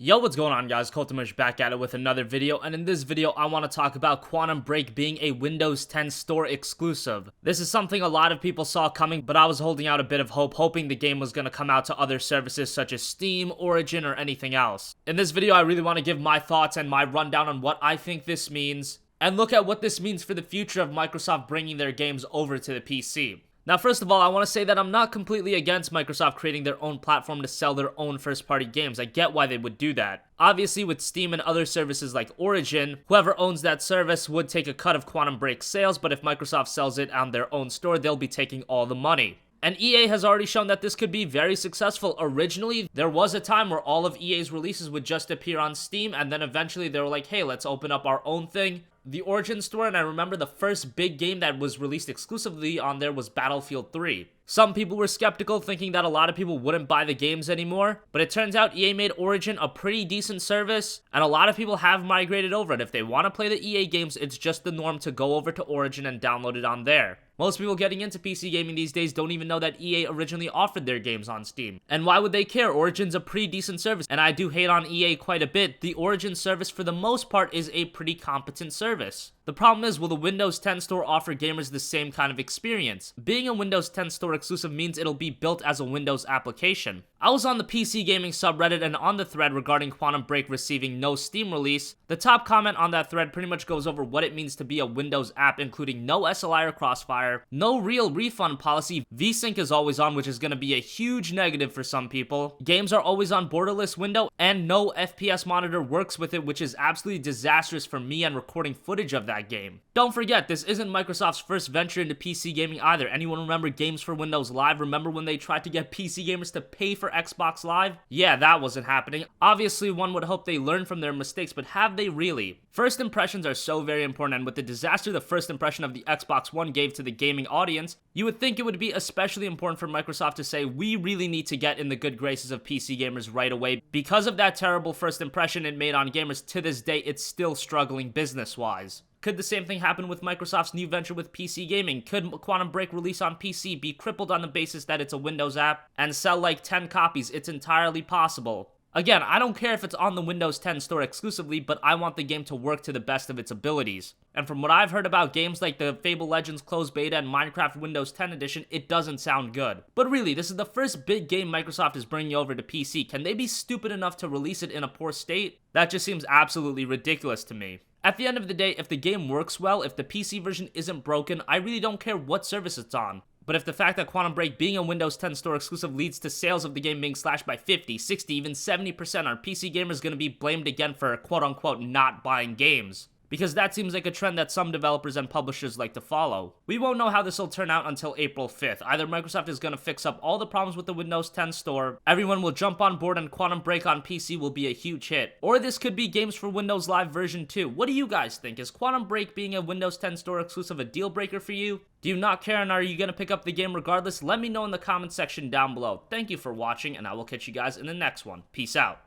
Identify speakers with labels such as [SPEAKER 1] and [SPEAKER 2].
[SPEAKER 1] Yo, what's going on, guys? CultOfMush back at it with another video, and in this video I want to talk about Quantum Break being a Windows 10 store exclusive. This is something a lot of people saw coming, but I was holding out a bit of hope, hoping the game was going to come out to other services such as Steam, Origin, or anything else. In this video I really want to give my thoughts and my rundown on what I think this means, and look at what this means for the future of Microsoft bringing their games over to the PC. Now, first of all, I want to say that I'm not completely against Microsoft creating their own platform to sell their own first-party games. I get why they would do that. Obviously, with Steam and other services like Origin, whoever owns that service would take a cut of Quantum Break sales, but if Microsoft sells it on their own store, they'll be taking all the money. And EA has already shown that this could be very successful. Originally, there was a time where all of EA's releases would just appear on Steam, and then eventually they were like, hey, let's open up our own thing. The Origin store, and I remember the first big game that was released exclusively on there was Battlefield 3. Some people were skeptical, thinking that a lot of people wouldn't buy the games anymore, but it turns out EA made Origin a pretty decent service, and a lot of people have migrated over it. If they want to play the EA games, it's just the norm to go over to Origin and download it on there. Most people getting into PC gaming these days don't even know that EA originally offered their games on Steam. And why would they care? Origin's a pretty decent service, and I do hate on EA quite a bit. The Origin service, for the most part, is a pretty competent service. The problem is, will the Windows 10 store offer gamers the same kind of experience? Being a Windows 10 store exclusive means it'll be built as a Windows application. I was on the PC gaming subreddit, and on the thread regarding Quantum Break receiving no Steam release, the top comment on that thread pretty much goes over what it means to be a Windows app, including no SLI or Crossfire, no real refund policy, VSync is always on, which is going to be a huge negative for some people, games are always on borderless window, and no FPS monitor works with it, which is absolutely disastrous for me and recording footage of that game. Don't forget, this isn't Microsoft's first venture into PC gaming either. Anyone remember Games for Windows Live? Remember when they tried to get PC gamers to pay for Xbox Live? Yeah, that wasn't happening. Obviously, one would hope they learn from their mistakes, but have they really? First impressions are so very important, and with the disaster the first impression of the Xbox One gave to the gaming audience, you would think it would be especially important for Microsoft to say, we really need to get in the good graces of PC gamers right away. Because of that terrible first impression it made on gamers, to this day it's still struggling business-wise. Could the same thing happen with Microsoft's new venture with PC gaming? Could Quantum Break release on PC be crippled on the basis that it's a Windows app and sell like 10 copies? It's entirely possible. Again, I don't care if it's on the Windows 10 store exclusively, but I want the game to work to the best of its abilities. And from what I've heard about games like the Fable Legends closed beta and Minecraft Windows 10 edition, it doesn't sound good. But really, this is the first big game Microsoft is bringing over to PC. Can they be stupid enough to release it in a poor state? That just seems absolutely ridiculous to me. At the end of the day, if the game works well, if the PC version isn't broken, I really don't care what service it's on. But if the fact that Quantum Break being a Windows 10 store exclusive leads to sales of the game being slashed by 50, 60, even 70%, are PC gamers going to be blamed again for quote-unquote not buying games? Because that seems like a trend that some developers and publishers like to follow. We won't know how this will turn out until April 5th. Either Microsoft is going to fix up all the problems with the Windows 10 store, everyone will jump on board, and Quantum Break on PC will be a huge hit. Or this could be Games for Windows Live version 2. What do you guys think? Is Quantum Break being a Windows 10 store exclusive a deal breaker for you? Do you not care, and are you going to pick up the game regardless? Let me know in the comment section down below. Thank you for watching, and I will catch you guys in the next one. Peace out.